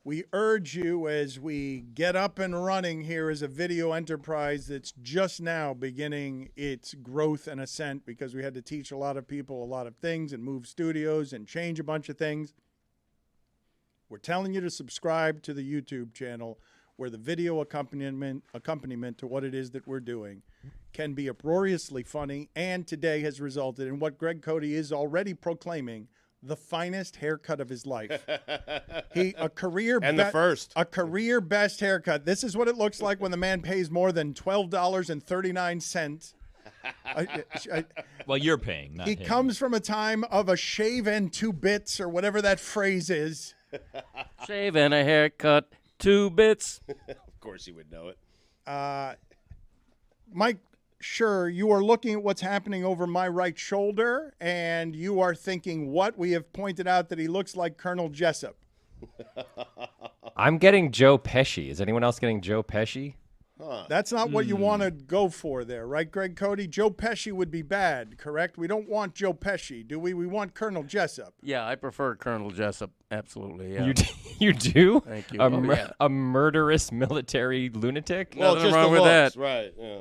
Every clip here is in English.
We urge you, as we get up and running here as a video enterprise that's just now beginning its growth and ascent, because we had to teach a lot of people a lot of things and move studios and change a bunch of things. We're telling you to subscribe to the YouTube channel, where the video accompaniment to what it is that we're doing can be uproariously funny, and today has resulted in what Greg Cote is already proclaiming the finest haircut of his life. A career best haircut. This is what it looks like when the man pays more than $12.39. Well, you're paying, not he him. comes from a time of a shave and 2 bits, or whatever that phrase is. Shave and a haircut, 2 bits. Of course he would know it. Mike, Schur, you are looking at what's happening over my right shoulder, and you are thinking, what? We have pointed out that he looks like Colonel Jessup. I'm getting Joe Pesci. Is anyone else getting Joe Pesci? That's not what you want to go for there, right, Greg Cote? Joe Pesci would be bad, correct? We don't want Joe Pesci, do we? We want Colonel Jessup. Yeah, I prefer Colonel Jessup. Absolutely, yeah. You do? Thank you. A murderous military lunatic? Well, Nothing just wrong the with looks, that. right? Yeah.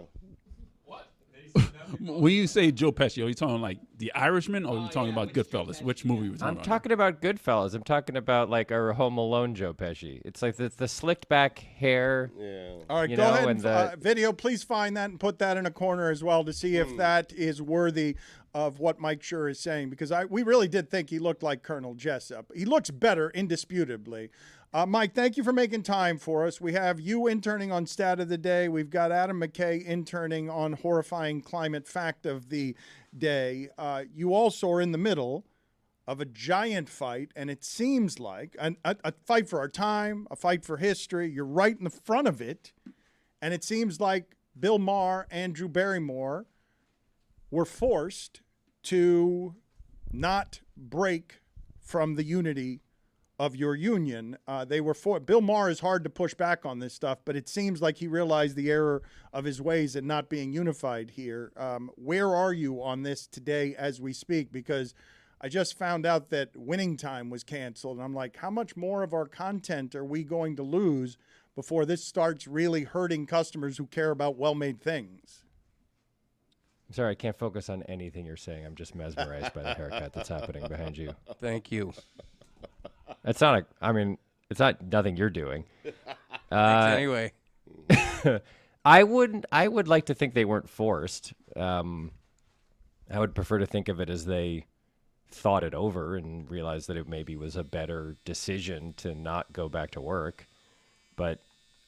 When you say Joe Pesci, are you talking like The Irishman, or are you talking about Goodfellas? Which movie are we talking I'm about? talking about Goodfellas. I'm talking about like a Home Alone Joe Pesci. It's like the slicked back hair. Yeah. All right, You go know, ahead and and video. Please find that and put that in a corner as well to see if that is worthy of what Mike Schur is saying, because we really did think he looked like Colonel Jessup. He looks better, indisputably. Mike, thank you for making time for us. We have you interning on Stat of the Day. We've got Adam McKay interning on Horrifying Climate Fact of the Day. You also are in the middle of a giant fight, and it seems like a fight for our time, a fight for history. You're right in the front of it, and it seems like Bill Maher and Drew Barrymore were forced to not break from the unity of your union. Bill Maher is hard to push back on this stuff, but it seems like he realized the error of his ways in not being unified here. Where are you on this today as we speak? Because I just found out that Winning Time was canceled, and I'm like, how much more of our content are we going to lose before this starts really hurting customers who care about well-made things? I'm sorry, I can't focus on anything you're saying. I'm just mesmerized by the haircut that's happening behind you. Thank you. It's not it's not nothing you're doing. Thanks anyway. I would like to think they weren't forced. I would prefer to think of it as they thought it over and realized that it maybe was a better decision to not go back to work. But,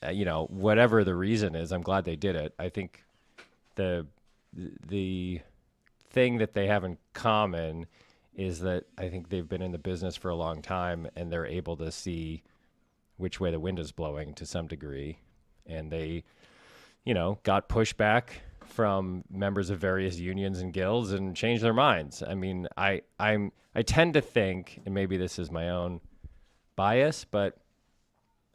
whatever the reason is, I'm glad they did it. I think the thing that they have in common is that I think they've been in the business for a long time, and they're able to see which way the wind is blowing to some degree. And they, got pushback from members of various unions and guilds and changed their minds. I mean, I tend to think, and maybe this is my own bias, but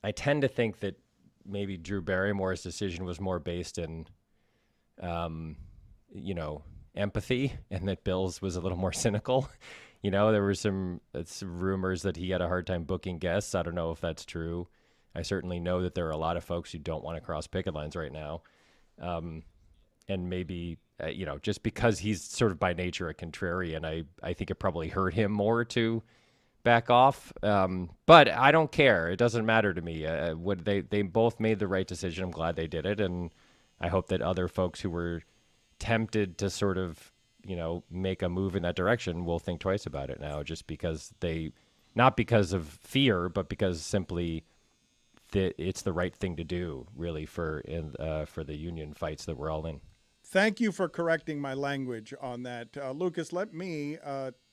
I tend to think that maybe Drew Barrymore's decision was more based in, empathy, and that Bill's was a little more cynical. There were some rumors that he had a hard time booking guests. I don't know if that's true. I certainly know that there are a lot of folks who don't want to cross picket lines right now. And maybe, just because he's sort of by nature a contrarian, I think it probably hurt him more to back off. But I don't care. It doesn't matter to me. They both made the right decision. I'm glad they did it. And I hope that other folks who were tempted to sort of, make a move in that direction will think twice about it now, just because not because of fear, but because simply it's the right thing to do, really, for the union fights that we're all in. Thank you for correcting my language on that. Lucas, let me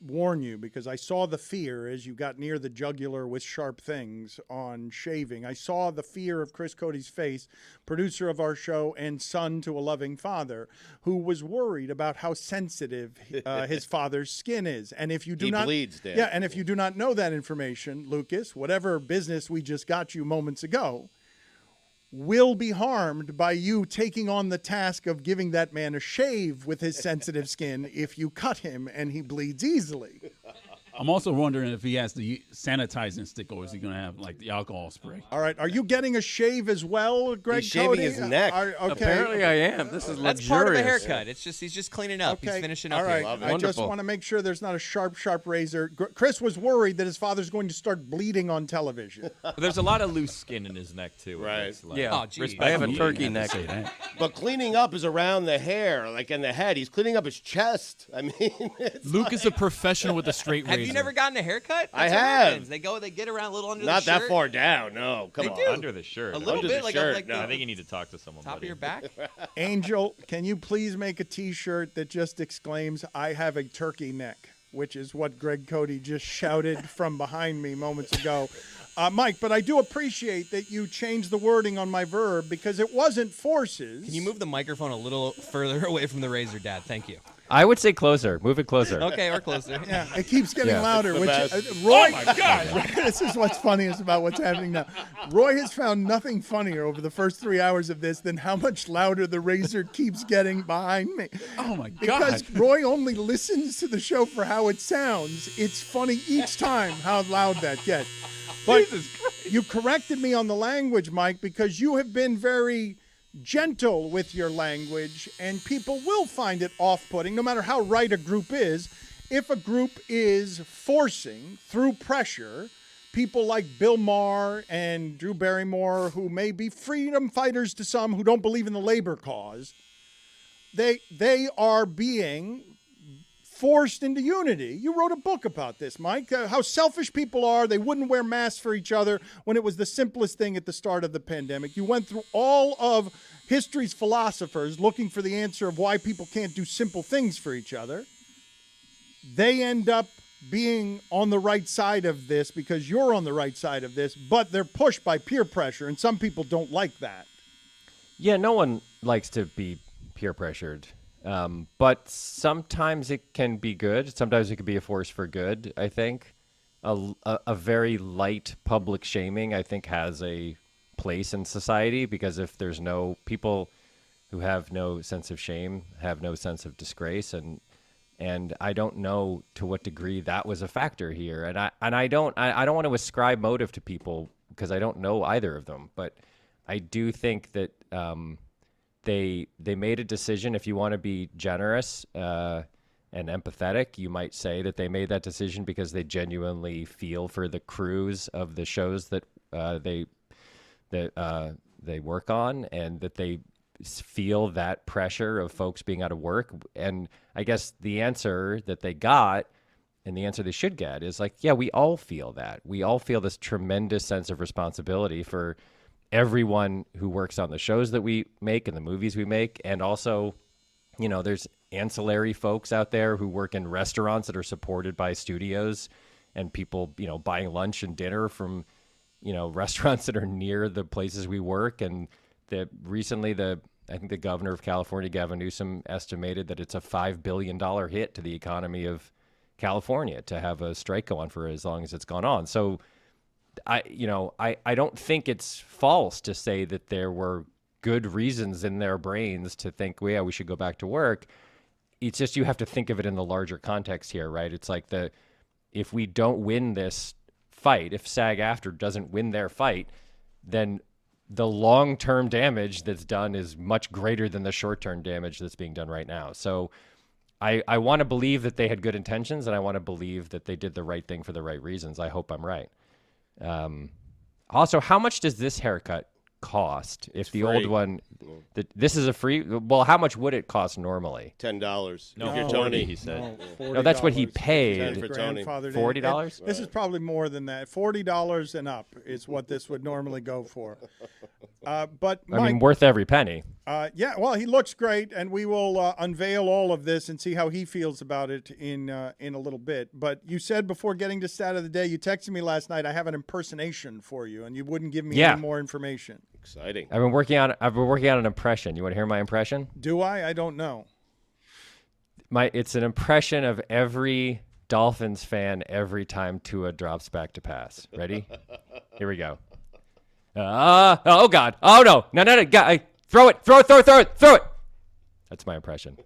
warn you, because I saw the fear as you got near the jugular with sharp things on shaving. I saw the fear of Chris Cote's face, producer of our show and son to a loving father, who was worried about how sensitive his father's skin is. And if you do He not bleeds, Dan. Yeah, and if you do not know that information, Lucas, whatever business we just got you moments ago will be harmed by you taking on the task of giving that man a shave with his sensitive skin if you cut him and he bleeds easily. I'm also wondering if he has the sanitizing stick or is he going to have like the alcohol spray? All right. Are you getting a shave as well, Greg He's shaving Cote? his neck. Okay. Apparently I am. This is That's luxurious. part of the haircut. It's just he's just cleaning up. Okay. He's finishing up. All right. here. I just Wonderful. want to make sure there's not a sharp razor. Chris was worried that his father's going to start bleeding on television. But there's a lot of loose skin in his neck too. Right. It's like- Yeah. Oh, geez. I have a You turkey didn't have neck. to say that. But cleaning up is around the hair, like in the head. He's cleaning up his chest. I mean, it's Luke is a professional with a straight razor. Have you never gotten a haircut? I That's what have. happens. They get around a little under not the shirt. that far down. No, come They on. do. Under the shirt. A little Under bit, the like shirt, like no. the I think you need to talk to someone. top of buddy. your back. Angel, can you please make a T-shirt that just exclaims, "I have a turkey neck," which is what Greg Cote just shouted from behind me moments ago. Mike, but I do appreciate that you changed the wording on my verb because it wasn't forces. Can you move the microphone a little further away from the razor, Dad? Thank you. I would say closer. Move it closer. Okay, or closer. Yeah, it keeps getting Yeah. louder. It's the Which best. Roy, Oh my God! this is what's funniest about what's happening now. Roy has found nothing funnier over the first 3 hours of this than how much louder the razor keeps getting behind me. Oh my Because God! Roy only listens to the show for how it sounds. It's funny each time how loud that gets. But you corrected me on the language, Mike, because you have been very gentle with your language, and people will find it off-putting, no matter how right a group is. If a group is forcing, through pressure, people like Bill Maher and Drew Barrymore, who may be freedom fighters to some who don't believe in the labor cause, they are being forced into unity. You wrote a book about this, Mike, how selfish people are. They wouldn't wear masks for each other when it was the simplest thing at the start of the pandemic. You went through all of history's philosophers looking for the answer of why people can't do simple things for each other. They end up being on the right side of this because you're on the right side of this, but they're pushed by peer pressure, and some people don't like that. Yeah, no one likes to be peer pressured. But sometimes it can be good. Sometimes it can be a force for good, I think. A very light public shaming, I think, has a place in society because if there's no people who have no sense of shame, have no sense of disgrace, and I don't know to what degree that was a factor here. And I don't want to ascribe motive to people because I don't know either of them. But I do think that they made a decision. If you want to be generous and empathetic, you might say that they made that decision because they genuinely feel for the crews of the shows that they work on, and that they feel that pressure of folks being out of work. And I guess the answer that they got, and the answer they should get, is like, yeah, we all feel that. We all feel this tremendous sense of responsibility for everyone who works on the shows that we make and the movies we make. And also, you know, there's ancillary folks out there who work in restaurants that are supported by studios, and people, you know, buying lunch and dinner from, you know, restaurants that are near the places we work. And recently I think the governor of California, Gavin Newsom, estimated that it's a $5 billion hit to the economy of California to have a strike go on for as long as it's gone on. So I don't think it's false to say that there were good reasons in their brains to think, well, yeah, we should go back to work. It's just you have to think of it in the larger context here, right? It's like if we don't win this fight, if SAG-AFTRA doesn't win their fight, then the long-term damage that's done is much greater than the short-term damage that's being done right now. So I want to believe that they had good intentions, and I want to believe that they did the right thing for the right reasons. I hope I'm right. Also, how much does this haircut cost? If the old one, this is a free. Well, how much would it cost normally? $10. No, If you're 40, Tony. he said. No, that's what he paid. For Tony. Grandfathered in. $40? This is probably more than that. $40 and up is what this would normally go for. But Mike, I mean, worth every penny. yeah, well, he looks great, and we will unveil all of this and see how he feels about it in a little bit. But you said before getting to stat of the day, you texted me last night, I have an impersonation for you, and you wouldn't give me any more information. Exciting. I've been working on an impression. You want to hear my impression? Do I? I don't know. It's an impression of every Dolphins fan every time Tua drops back to pass. Ready? Here we go. Oh God! Oh no! God! Throw it! Throw it! That's my impression.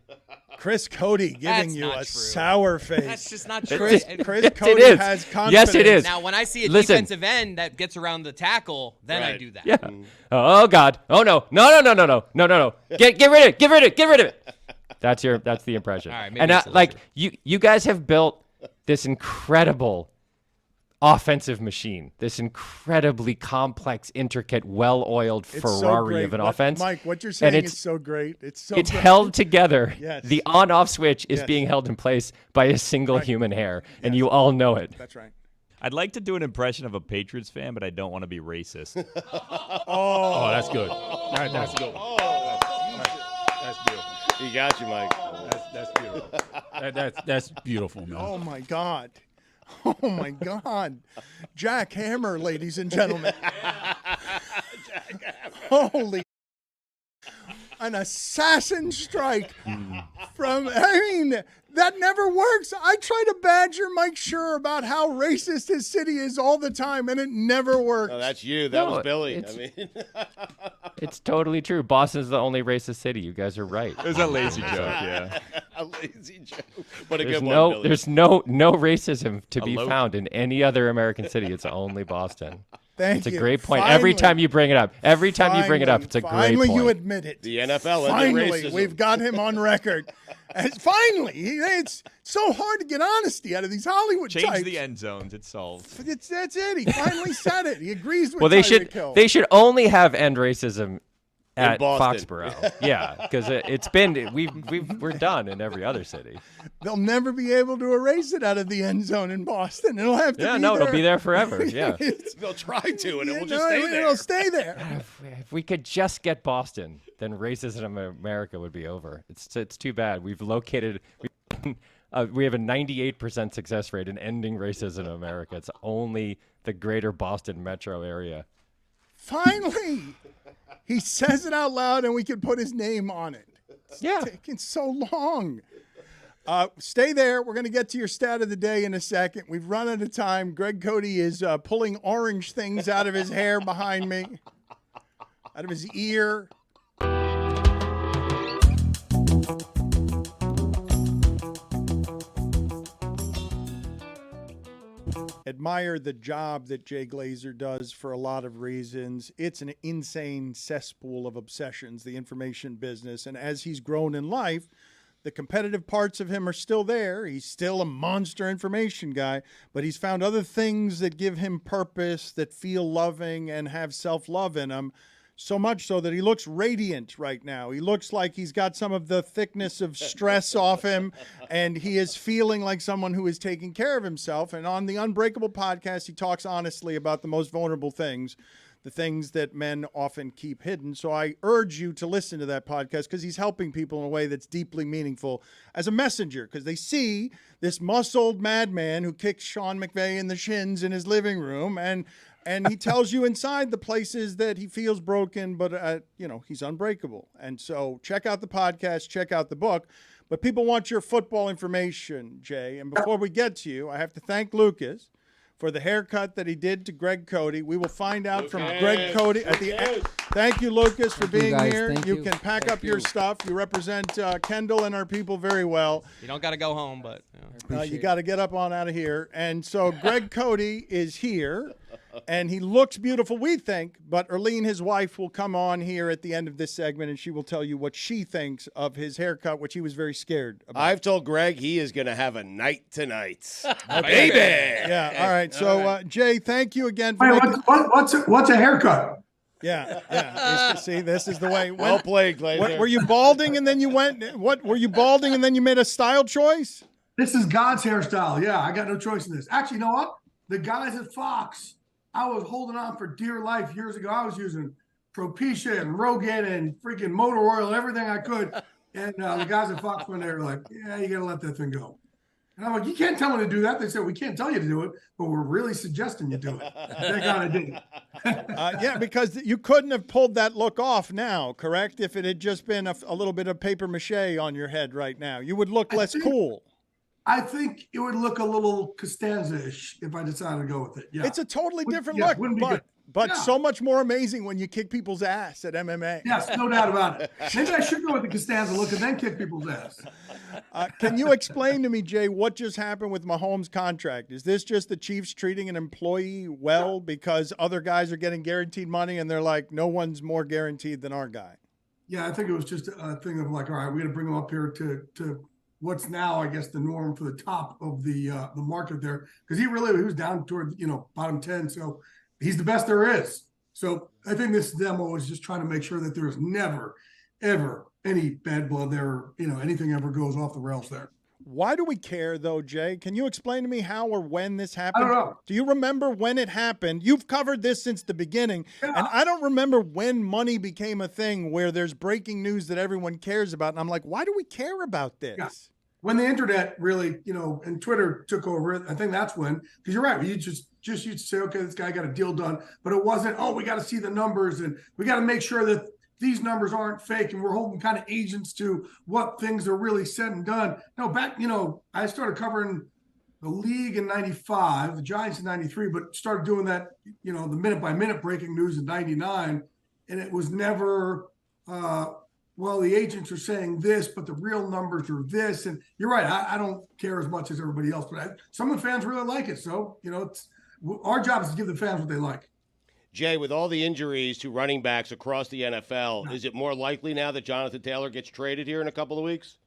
Chris Cote giving That's you not a true. sour face. That's just not true. Chris And- Cote is. has confidence. Yes, it is. Now, when I see a Listen. defensive end that gets around the tackle, then I Right. do that. Yeah. Oh God. Oh no. No. Get rid of it. Get rid of it. That's the impression. All right, maybe and it's a like little you guys have built this incredible offensive machine, this incredibly complex, intricate, well-oiled It's so Ferrari great. of an What- offense. Mike, what you're saying it's- is so great. It's so It's great. held together. Yes. The on-off switch is Yes. being held in place by a single human hair, and you all know it. That's right. I'd like to do an impression of a Patriots fan, but I don't want to be racist. Oh, that's good. That's good. That's beautiful. He got you, Mike. That's beautiful. That's beautiful, man. Oh my God. Oh my God. Jack Hammer, ladies and gentlemen. Holy. An assassin strike from, that never works. I try to badger Mike Schur about how racist his city is all the time, and it never works. No, that's you. That No, was Billy. I it's- mean, It's totally true. Boston's the only racist city. You guys are right. It was a lazy joke, yeah. a lazy joke, but a There's good no, one, Billy. there's no racism to be low- found in any other American city. It's only Boston. Thank It's a you. great point. Every time you bring it up, it's a great Finally, point. you admit it. The NFL and Finally, racism. we've got him on record. And finally, it's so hard to get honesty out of these Hollywood Change types. the end zones. It's solved. That's it. He finally said it. He agrees with Well, they Tyreek Hill. should only have end racism at Boston. Foxborough. Yeah, because it's been we're done in every other city. They'll never be able to erase it out of the end zone in Boston. It'll have to Yeah, be no, there. it'll be there forever. Yeah. They'll try to, and it will No, just stay there. It'll stay there. If we could just get Boston, then racism in America would be over. It's too bad. We have a 98% success rate in ending racism in America. It's only the greater Boston metro area. Finally, he says it out loud, and we can put his name on it. It's Yeah. taking so long. Stay there. We're going to get to your stat of the day in a second. We've run out of time. Greg Cote is pulling orange things out of his hair behind me, out of his ear. Admire the job that Jay Glazer does for a lot of reasons. It's an insane cesspool of obsessions, the information business. And as he's grown in life, the competitive parts of him are still there. He's still a monster information guy, but he's found other things that give him purpose, that feel loving and have self-love in him. So much so that he looks radiant right now. He looks like he's got some of the thickness of stress off him, and he is feeling like someone who is taking care of himself. And on the Unbreakable podcast, he talks honestly about the most vulnerable things, the things that men often keep hidden. So I urge you to listen to that podcast because he's helping people in a way that's deeply meaningful as a messenger, because they see this muscled madman who kicks Sean McVay in the shins in his living room, and he tells you inside the places that he feels broken, but, he's unbreakable. And so check out the podcast, check out the book. But people want your football information, Jay. And before we get to you, I have to thank Lucas for the haircut that he did to Greg Cote. We will find out from Greg Cote at the end. Thank you, Lucas, for being guys. here. Thank You you. can pack up your stuff. You represent Kendall and our people very well. You don't got to go home, but You got to get up on out of here. And so Greg Cote is here, and he looks beautiful, we think. But Erlene, his wife, will come on here at the end of this segment, and she will tell you what she thinks of his haircut, which he was very scared about. I've told Greg he is going to have a night tonight. Baby! Yeah, all right. So, Jay, thank you again for Wait, making... what's a haircut? Yeah. See, this is the way. Well played, Glazer. Were you balding and then you went? What were you balding and then you made a style choice? This is God's hairstyle. Yeah, I got no choice in this. Actually, you know what? The guys at Fox, I was holding on for dear life years ago. I was using Propecia and Rogaine and freaking motor oil, everything I could. And the guys at Fox went there like, yeah, you got to let that thing go. And I'm like, you can't tell me to do that. They said, we can't tell you to do it, but we're really suggesting you do it. Thank God I did it. Yeah, because you couldn't have pulled that look off now, correct? If it had just been a little bit of paper mache on your head right now, you would look less cool. I think it would look a little Costanza-ish if I decided to go with it. Yeah. It's a totally different Yeah, look, wouldn't be good. but so much more amazing when you kick people's ass at MMA. Yes, no doubt about it. Maybe I should go with the Costanza look and then kick people's ass. Can you explain to me, Jay, what just happened with Mahomes' contract? Is this just the Chiefs treating an employee well because other guys are getting guaranteed money and they're like, no one's more guaranteed than our guy? Yeah, I think it was just a thing of like, all right, we got to bring him up here to what's now, I guess, the norm for the top of the market there, because he was down toward bottom 10, so he's the best there is. So I think this demo is just trying to make sure that there's never, ever any bad blood there, or, anything ever goes off the rails there. Why do we care, though, Jay? Can you explain to me how or when this happened? I don't know. Do you remember when it happened? You've covered this since the beginning, and I don't remember when money became a thing where there's breaking news that everyone cares about. And I'm like, why do we care about this? Yeah. When the internet really, and Twitter took over, I think that's when, because you're right, you just used to say, okay, this guy got a deal done, but it wasn't, we got to see the numbers and we got to make sure that these numbers aren't fake and we're holding kind of agents to what things are really said and done. No, back, I started covering the league in 95, the Giants in 93, but started doing that, the minute by minute breaking news in 99. And it was never, the agents are saying this, but the real numbers are this. And you're right. I don't care as much as everybody else, but some of the fans really like it. So, our job is to give the fans what they like. Jay, with all the injuries to running backs across the NFL, is it more likely now that Jonathan Taylor gets traded here in a couple of weeks?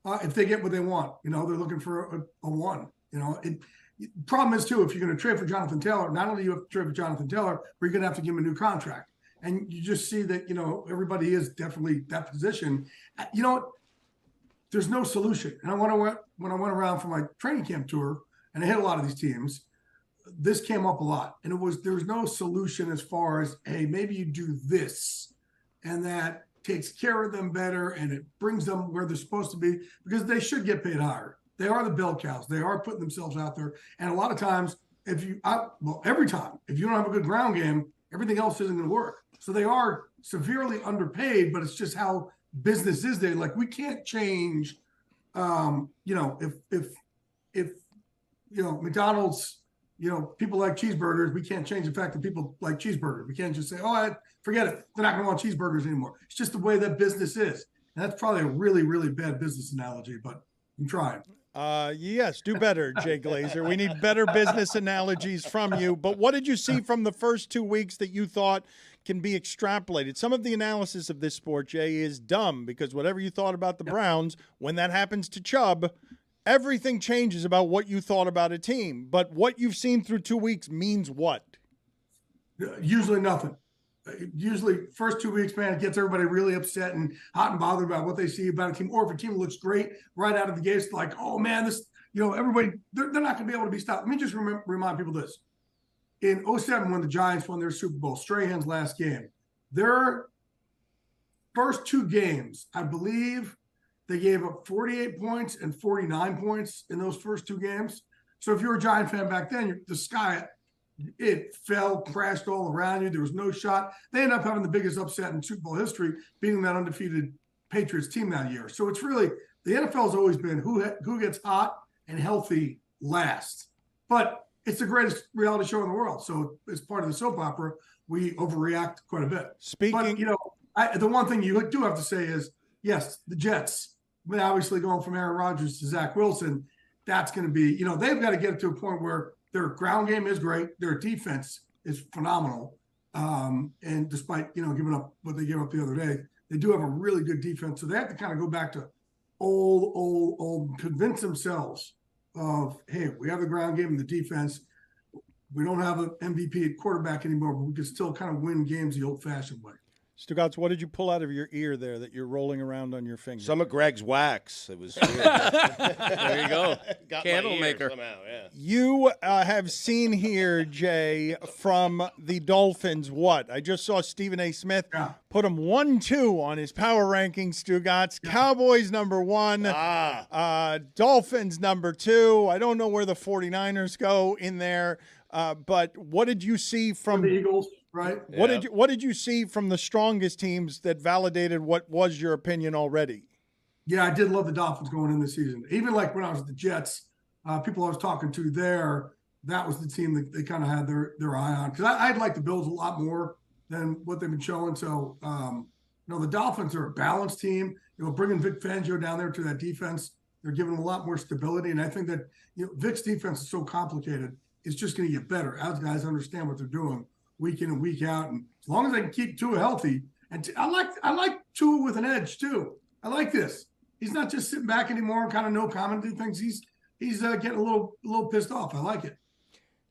If they get what they want, they're looking for a one. Problem is, too, if you're going to trade for Jonathan Taylor, not only do you have to trade for Jonathan Taylor, but you're going to have to give him a new contract. And you just see that, everybody is definitely that position. There's no solution. And when I went around for my training camp tour and I hit a lot of these teams, this came up a lot. And there was no solution as far as, hey, maybe you do this and that takes care of them better and it brings them where they're supposed to be, because they should get paid higher. They are the bell cows. They are putting themselves out there. And a lot of times, every time, if you don't have a good ground game, everything else isn't going to work. So they are severely underpaid, but it's just how business is there. Like, we can't change, if McDonald's, people like cheeseburgers, we can't change the fact that people like cheeseburgers. We can't just say, forget it, they're not going to want cheeseburgers anymore. It's just the way that business is. And that's probably a really, really bad business analogy, but I'm trying. Yes, do better, Jay Glazer. We need better business analogies from you. But what did you see from the first 2 weeks that you thought can be extrapolated? Some of the analysis of this sport, Jay, is dumb, because whatever you thought about the Browns, when that happens to Chubb, everything changes about what you thought about a team. But what you've seen through 2 weeks means what? Usually nothing. Usually first 2 weeks, man, it gets everybody really upset and hot and bothered about what they see about a team. Or if a team looks great right out of the gate, it's like, oh man, this, everybody, they're not going to be able to be stopped. Let me just remind people this. In 2007, when the Giants won their Super Bowl, Strahan's last game, their first 2 games, I believe they gave up 48 points and 49 points in those first 2 games. So if you're a Giant fan back then, the sky, it fell, crashed all around you. There was no shot. They ended up having the biggest upset in Super Bowl history, beating that undefeated Patriots team that year. So it's really, the NFL has always been who gets hot and healthy last. But it's the greatest reality show in the world. So as part of the soap opera, we overreact quite a bit. But, the one thing you do have to say is, yes, the Jets, obviously going from Aaron Rodgers to Zach Wilson, that's going to be, they've got to get to a point where their ground game is great. Their defense is phenomenal. And despite, giving up what they gave up the other day, they do have a really good defense. So they have to kind of go back to old, convince themselves of, hey, we have the ground game and the defense. We don't have an MVP at quarterback anymore, but we can still kind of win games the old-fashioned way. Stugotz, what did you pull out of your ear there that you're rolling around on your finger? Some of Greg's wax. It was weird. There you go. Candle maker. Somehow, yeah. You have seen here, Jay, from the Dolphins, what? I just saw Stephen A. Smith put him 1-2 on his power rankings, Stugotz. Yeah. Cowboys #1. Dolphins #2. I don't know where the 49ers go in there, but what did you see from the Eagles? Right. What did you see from the strongest teams that validated what was your opinion already? Yeah, I did love the Dolphins going in this season. Even like when I was at the Jets, people I was talking to there, that was the team that they kind of had their eye on. Because I'd like the Bills a lot more than what they've been showing. So, the Dolphins are a balanced team. Bringing Vic Fangio down there to that defense, they're giving them a lot more stability. And I think that Vic's defense is so complicated, it's just going to get better as guys understand what they're doing week in and week out. And as long as they can keep Tua healthy, and I like Tua with an edge too. I like this. He's not just sitting back anymore and kind of no comment do things. He's getting a little pissed off. I like it.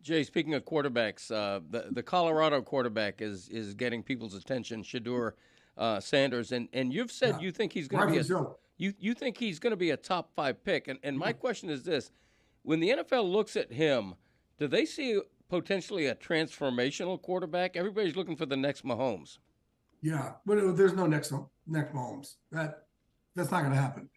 Jay, speaking of quarterbacks, the Colorado quarterback is getting people's attention. Shedeur Sanders, and you've said you think he's going to be you think he's going to be a top 5 pick. And my question is this: when the NFL looks at him, do they see potentially a transformational quarterback? Everybody's looking for the next Mahomes. Yeah, but there's no next Mahomes. That's not going to happen.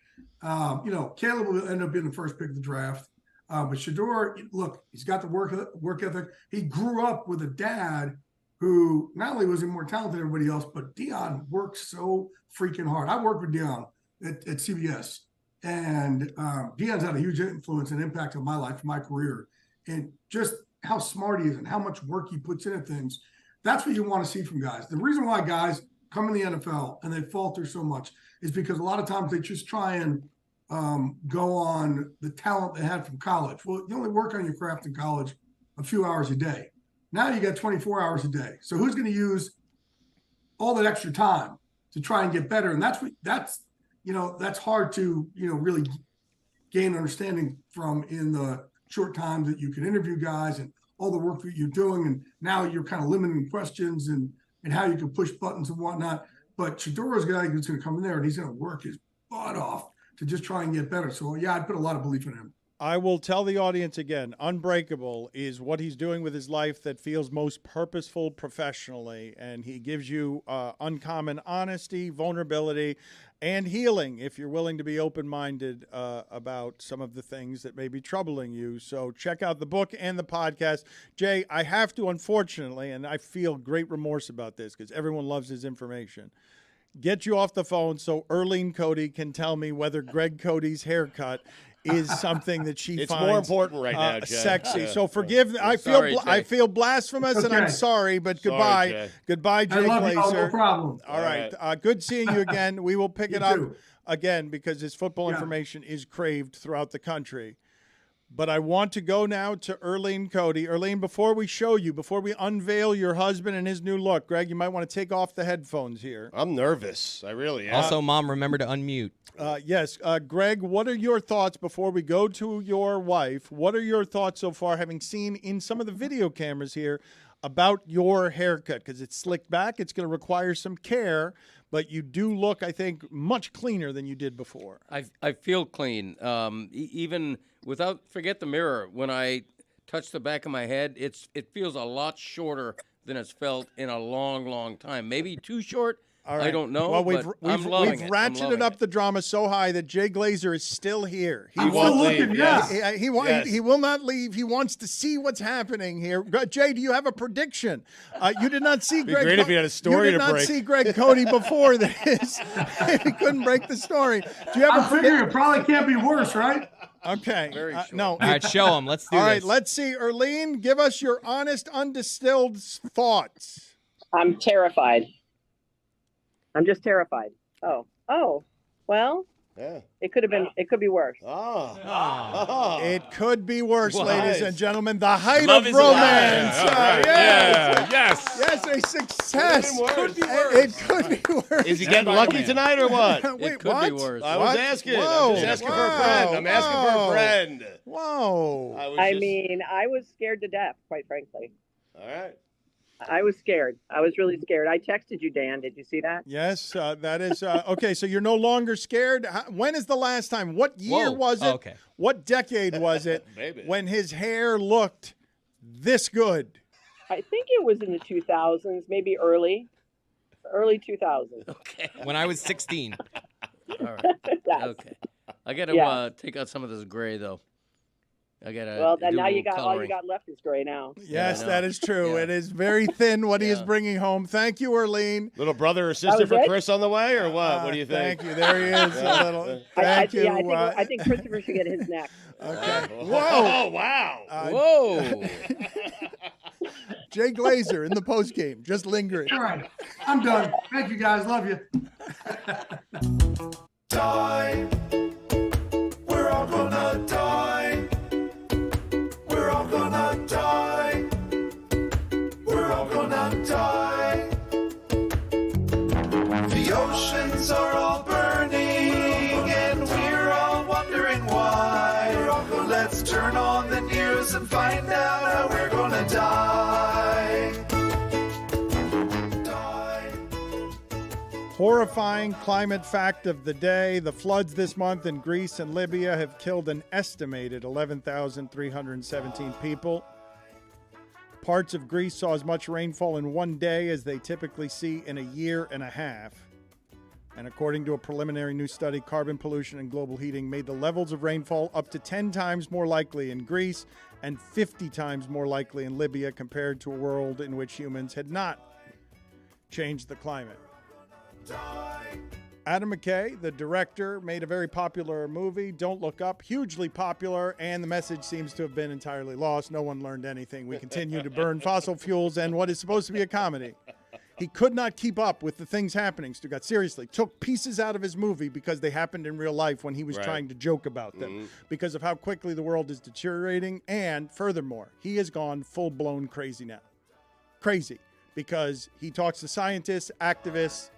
Caleb will end up being the first pick of the draft. But Shedeur, look, he's got the work ethic. He grew up with a dad who not only was he more talented than everybody else, but Dion worked so freaking hard. I worked with Dion at CBS, and Dion's had a huge influence and impact on my life, my career, and just how smart he is and how much work he puts into things. That's what you want to see from guys. The reason why guys come in the NFL and they falter so much is because a lot of times they just try and go on the talent they had from college. Well, you only work on your craft in college a few hours a day. Now you got 24 hours a day. So who's going to use all that extra time to try and get better? And that's hard to, really gain understanding from in the short time that you can interview guys and all the work that you're doing. And now you're kind of limiting questions and how you can push buttons and whatnot. But Shedeur's a guy who's going to come in there and he's going to work his butt off to just try and get better. So, yeah, I'd put a lot of belief in him. I will tell the audience again, unbreakable is what he's doing with his life that feels most purposeful professionally. And he gives you uncommon honesty, vulnerability, and healing if you're willing to be open-minded about some of the things that may be troubling you. So check out the book and the podcast. Jay, I have to, unfortunately, and I feel great remorse about this because everyone loves his information, get you off the phone so Erlene Cote can tell me whether Greg Cote's haircut is something that she it's finds more important right now, Jay. Sexy. Yeah. So forgive. I feel blasphemous, and I'm sorry, but goodbye, Jay. Goodbye, Jay I love Glazer. you all, no problem. All right. Good seeing you again. We will pick it up too. again because his football information is craved throughout the country. But I want to go now to Erlene Cote. Erlene, before we unveil your husband and his new look, Greg, you might want to take off the headphones here. I'm nervous. I really am. Also, Mom, remember to unmute. Yes. Greg, what are your thoughts before we go to your wife? What are your thoughts so far, having seen in some of the video cameras here, about your haircut? Because it's slicked back. It's going to require some care, but you do look, I think, much cleaner than you did before. I feel clean. Even without, forget the mirror, when I touch the back of my head, it feels a lot shorter than it's felt in a long, long time. Maybe too short. All right. I don't know. Well, we've ratcheted up it. the drama so high that Jay Glazer is still here. He won't leave. Yes. He will not leave. He wants to see what's happening here. Jay, do you have a prediction? You did not see Greg. Great if you had a story to break. You did not see Greg Cote before this. He couldn't break the story. Do you have I figure it probably can't be worse, right? Okay. No. All right, show him. Let's do All this. right. Let's see. Erlene, give us your honest, undistilled thoughts. I'm terrified. I'm just terrified. Oh, well, Yeah. it could be worse. It could be worse, ladies and gentlemen. The height Love of is romance. alive. Yes. Yes. Yes, a success. Could be worse. It could be worse. Is he getting lucky tonight or what? Wait, It could be worse. I was asking. Whoa. I'm just asking for a friend. I'm asking for a friend. Whoa. I was scared to death, quite frankly. All right. I was scared. I was really scared. I texted you, Dan. Did you see that? Yes, that is okay. So you're no longer scared. When is the last time? What year was it? Okay. What decade was it Maybe. when his hair looked this good? I think it was in the 2000s, maybe early 2000s. Okay. When I was 16. All right. Yes. Okay. I got to take out some of this gray, though. I got to. Well, now you got all you got left is gray now. Yes, I know. that is true. Yeah. It is very thin what he is Yeah. bringing home. Thank you, Erlene. Little brother or sister was for it? Chris on the way, or what? What do you think? Thank you. There he is. A little. Thank you. I think Christopher should get his next. Okay. Whoa! Wow! Whoa! Jay Glazer in the post game, just lingering. All right. I'm done. Thank you, guys. Love you. Die. We're all gonna die. We're all gonna die. We're all gonna die. The oceans are all burning, and we're all wondering why. Let's turn on the news and find out how we're gonna die. Horrifying climate fact of the day. The floods this month in Greece and Libya have killed an estimated 11,317 people. Parts of Greece saw as much rainfall in one day as they typically see in a year and a half. And according to a preliminary new study, carbon pollution and global heating made the levels of rainfall up to 10 times more likely in Greece and 50 times more likely in Libya compared to a world in which humans had not changed the climate. Adam McKay, the director, made a very popular movie, Don't Look Up, hugely popular, and the message seems to have been entirely lost. No one learned anything. We continue to burn fossil fuels and what is supposed to be a comedy. He could not keep up with the things happening, Stugotz. Seriously, took pieces out of his movie because they happened in real life when he was trying to joke about them because of how quickly the world is deteriorating. And furthermore, he has gone full-blown crazy now. Crazy. Because he talks to scientists, activists,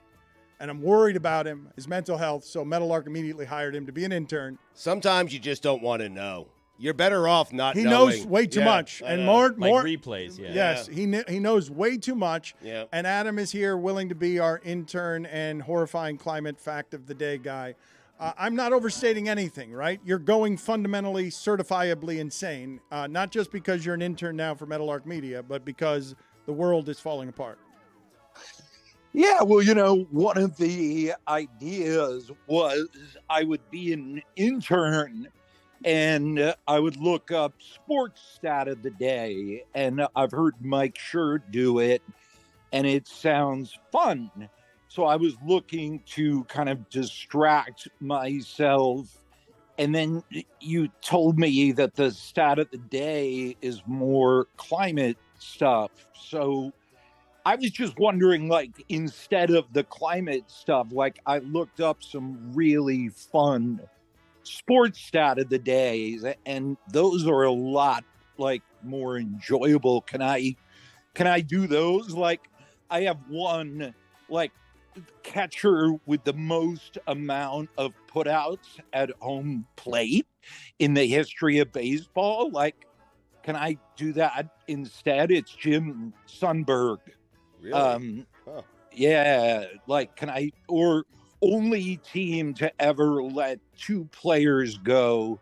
and I'm worried about him, his mental health, so Meadowlark immediately hired him to be an intern. Sometimes you just don't want to know. You're better off not He knowing. knows way too much. And more replays, yeah. Yes, he knows way too much. Yeah. And Adam is here willing to be our intern and horrifying climate fact of the day guy. I'm not overstating anything, right? You're going fundamentally, certifiably insane, not just because you're an intern now for Meadowlark Media, but because the world is falling apart. Yeah, well, you know, one of the ideas was I would be an intern and I would look up sports stat of the day. And I've heard Mike Schur do it, and it sounds fun. So I was looking to kind of distract myself. And then you told me that the stat of the day is more climate stuff. So I was just wondering, like, instead of the climate stuff, like, I looked up some really fun sports stat of the days, and those are a lot, like, more enjoyable. Can I do those? Like, I have one, like, catcher with the most amount of putouts at home plate in the history of baseball. Like, can I do that instead? It's Jim Sundberg. Really? Yeah, like, can I, or only team to ever let two players go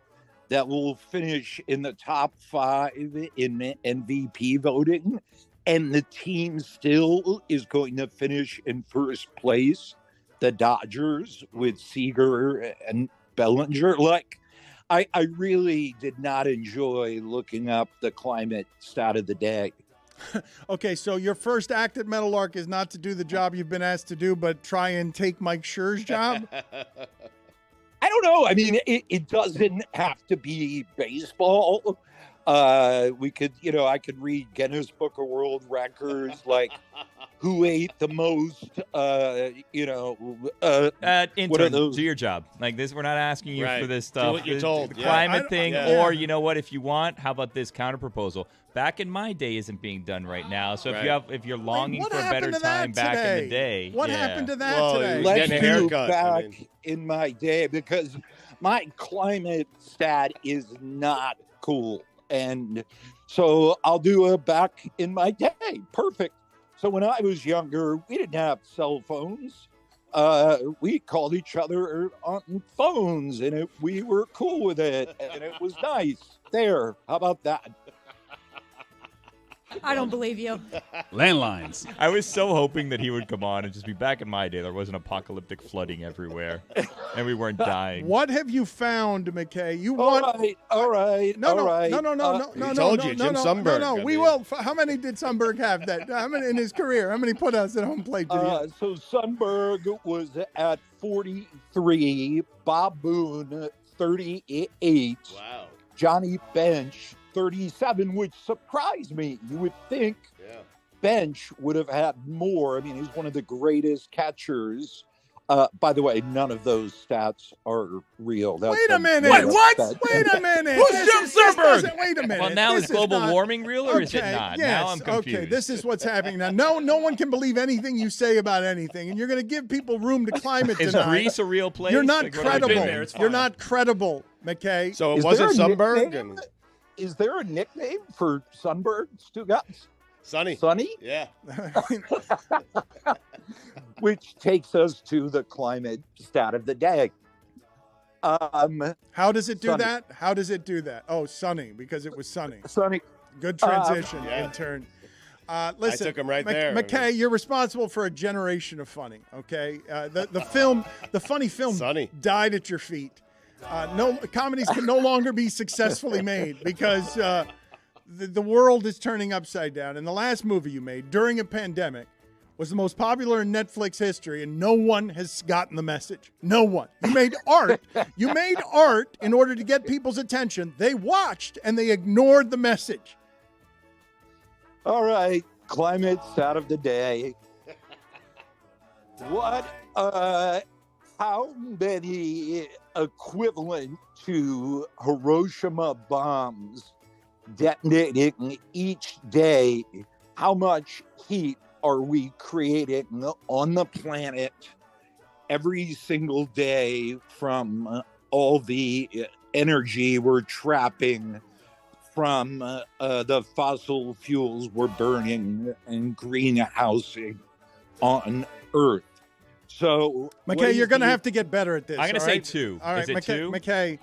that will finish in the top 5 in MVP voting, and the team still is going to finish in first place, the Dodgers with Seager and Bellinger. Like, I really did not enjoy looking up the climate stat of the day. Okay, so your first act at Meadowlark is not to do the job you've been asked to do, but try and take Mike Schur's job? I don't know. I mean, it doesn't have to be baseball. We could, you know, I could read Guinness Book of World Records, like who ate the most, intern, what are those? Do your job. Like this, we're not asking you for this stuff. Do what you're told. The climate thing, or you know what, if you want, how about this counter proposal? Back in my day isn't being done right now. So if you're longing for a better time back in the day. What happened to that today? Let's do back in my day, because my climate stat is not cool. And so I'll do a back in my day. Perfect. So when I was younger, we didn't have cell phones. We called each other on phones, and we were cool with it, and it was nice. There. How about that? I don't believe you. Landlines. I was so hoping that he would come on and just be back in my day. There wasn't apocalyptic flooding everywhere, and we weren't dying. What have you found, McKay? All right. No. told you, Jim Sundberg. No. We will. How many did Sundberg have that? How many in his career? How many putouts at home plate did he have? So Sundberg was at 43. Bob Boone, 38. Wow. Johnny Bench, 37, which surprised me. You would think Bench would have had more. I mean, he's one of the greatest catchers. By the way, none of those stats are real. Wait a minute. What? Wait a minute. Who's Jim Sumberg? Wait a minute. Well, now is global warming real or is it not? Yes, now I'm confused. Okay, this is what's happening now. No one can believe anything you say about anything, and you're going to give people room to climate is tonight. Greece a real place? You're not like, credible. You're not credible, McKay. So it wasn't Sundberg? Is there a nickname for Sundberg, Stugotz? Sunny. Sunny? Yeah. Which takes us to the climate stat of the day. How does it do sunny. that? How does it do that? Oh, sunny, because it was sunny. Sunny. Good transition, intern. Listen, I took him right there. McKay, you're responsible for a generation of funny, okay? The funny film Sunny. died at your feet. No comedies can no longer be successfully made because the world is turning upside down. And the last movie you made during a pandemic was the most popular in Netflix history, and no one has gotten the message. No one. You made art. You made art in order to get people's attention. They watched, and they ignored the message. All right, climate stat of the day. What, how many equivalent to Hiroshima bombs detonating each day, how much heat are we creating on the planet every single day from all the energy we're trapping from the fossil fuels we're burning and greenhousing on Earth? So, McKay, you're going to have to get better at this. I'm going to say 2. All right, is it McKay, 2? McKay,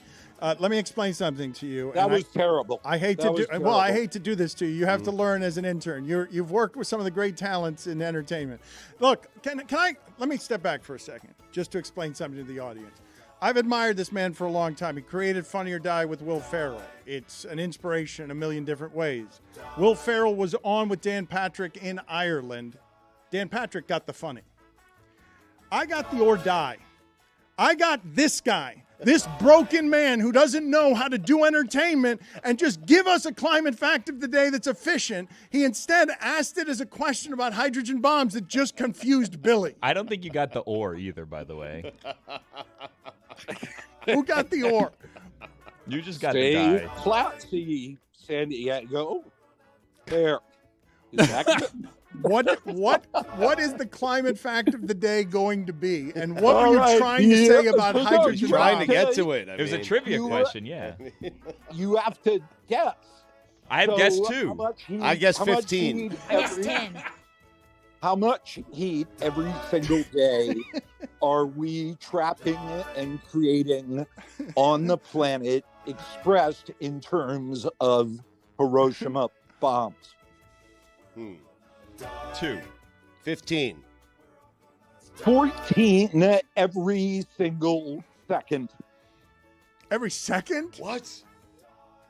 let me explain something to you. That was terrible. I hate to do this to you. You have to learn as an intern. You've worked with some of the great talents in entertainment. Look, let me step back for a second just to explain something to the audience. I've admired this man for a long time. He created Funny or Die with Will Ferrell. It's an inspiration in a million different ways. Will Ferrell was on with Dan Patrick in Ireland. Dan Patrick got the funny. I got the or die. I got this guy, this broken man who doesn't know how to do entertainment and just give us a climate fact of the day that's efficient. He instead asked it as a question about hydrogen bombs that just confused Billy. I don't think you got the or either, by the way. Who got the or? You just got the die. Classy, San Diego. There. Is that good? What is the climate fact of the day going to be? And what were you trying to say about hydrogen bombs? Trying to get to it. It was a trivia question, yeah. You have to guess. I have guessed 2. I guess 15. I guess 10. How much heat every single day are we trapping and creating on the planet expressed in terms of Hiroshima bombs? 2. 15. 14 every single second. Every second? What?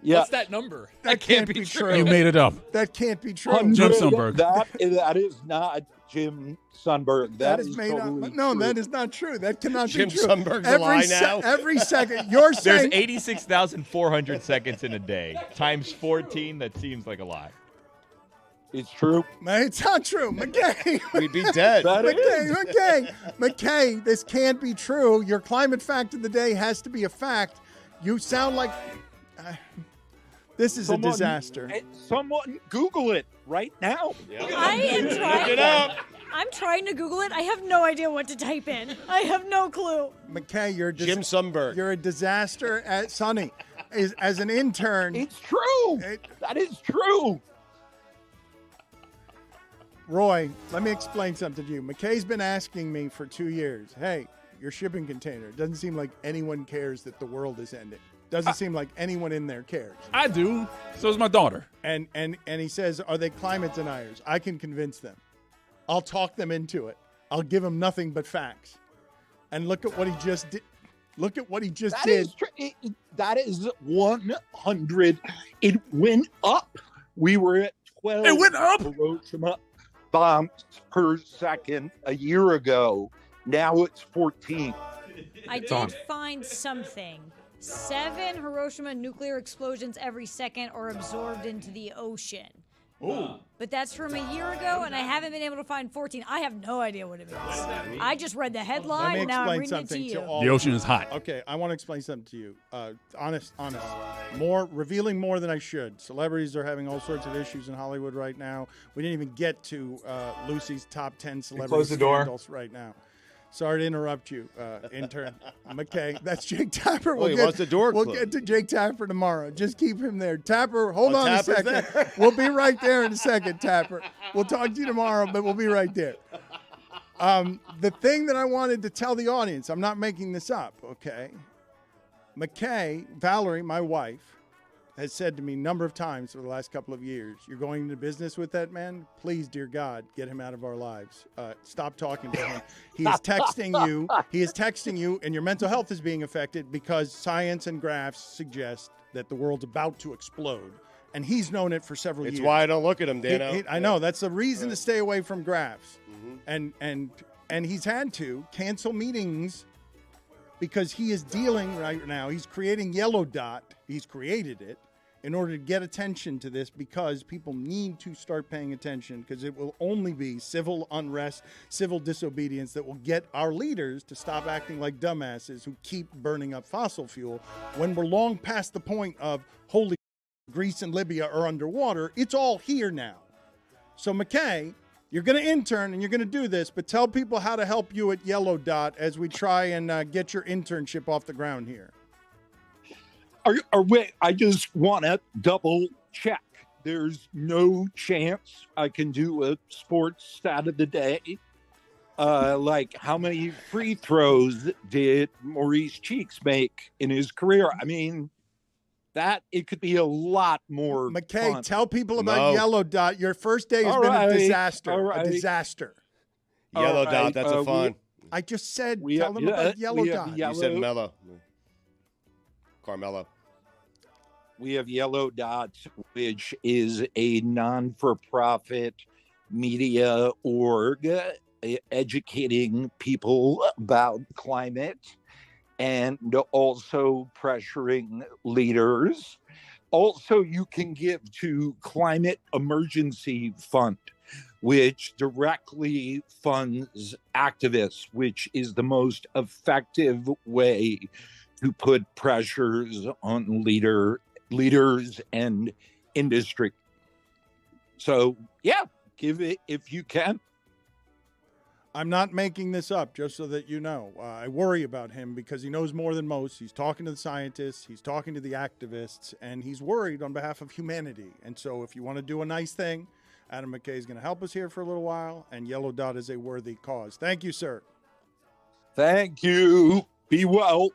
Yeah. What's that number? That can't be true. You made it up. That can't be true. Jim Sundberg. That is not Jim Sundberg. That is made totally up. No, true. that is not true. That cannot Jim be true. Sundberg's a lie now. Every second. You're saying There's 86,400 seconds in a day. Times 14, that seems like a lie. It's true. It's not true. McKay. We'd be dead. McKay, this can't be true. Your climate fact of the day has to be a fact. You sound like... this is a disaster. Someone Google it right now. I am trying. Look it up. I'm trying to Google it. I have no idea what to type in. I have no clue. McKay, you're Jim Sundberg. You're a disaster at Sonny. As an intern. It's true. That is true. Roy, let me explain something to you. McKay's been asking me for 2 years, hey, your shipping container. It doesn't seem like anyone cares that the world is ending. Doesn't seem like anyone in there cares. I do. So is my daughter. And he says, are they climate deniers? I can convince them. I'll talk them into it. I'll give them nothing but facts. And look at what he just did. Look at what he just did. That is 100. It went up. We were at 12. It went up. Hiroshima bombs per second a year ago. Now it's 14. I did find something 7 Hiroshima nuclear explosions every second are absorbed into the ocean. Ooh. But that's from a year ago, and I haven't been able to find 14. I have no idea what it means. I just read the headline, and now I'm reading it to you. The ocean is hot. Okay, I want to explain something to you. Honest. Revealing more than I should. Celebrities are having all sorts of issues in Hollywood right now. We didn't even get to Lucy's top 10 celebrity scandals right now. Sorry to interrupt you, intern McKay. That's Jake Tapper. He wants the door We'll closed. get to Jake Tapper tomorrow. Just keep him there. Tapper, hold on a second. We'll be right there in a second, Tapper. We'll talk to you tomorrow, but we'll be right there. The thing that I wanted to tell the audience, I'm not making this up, okay? McKay, Valerie, my wife, has said to me a number of times for the last couple of years, you're going into business with that man? Please, dear God, get him out of our lives. Stop talking to him. He is texting you. He is texting you, and your mental health is being affected because science and graphs suggest that the world's about to explode. And he's known it for several years. It's why I don't look at him, Dano. I know. That's the reason to stay away from graphs. Mm-hmm. And he's had to cancel meetings because he is dealing right now. He's creating Yellow Dot. He's created it in order to get attention to this because people need to start paying attention because it will only be civil unrest, civil disobedience that will get our leaders to stop acting like dumbasses who keep burning up fossil fuel when we're long past the point of holy Greece and Libya are underwater. It's all here now. So McKay, you're going to intern and you're going to do this, but tell people how to help you at Yellow Dot as we try and get your internship off the ground here. Wait, I just want to double check. There's no chance I can do a sports stat of the day. Like how many free throws did Maurice Cheeks make in his career? I mean, that it could be a lot more McKay, fun. tell people about Yellow Dot. Your first day has been a disaster. A disaster. Yellow Dot, that's a fun. I just said, tell them about Yellow Dot. You said Mello. Carmelo. We have Yellow Dot, which is a non-for-profit media org educating people about climate and also pressuring leaders. Also, you can give to Climate Emergency Fund, which directly funds activists, which is the most effective way to put pressures on leaders and industry. So, yeah, give it if you can. I'm not making this up, just so that you know. I worry about him because he knows more than most. He's talking to the scientists, he's talking to the activists, and he's worried on behalf of humanity. And so if you want to do a nice thing, Adam McKay is going to help us here for a little while, and Yellow Dot is a worthy cause. Thank you, sir. Thank you. Be well.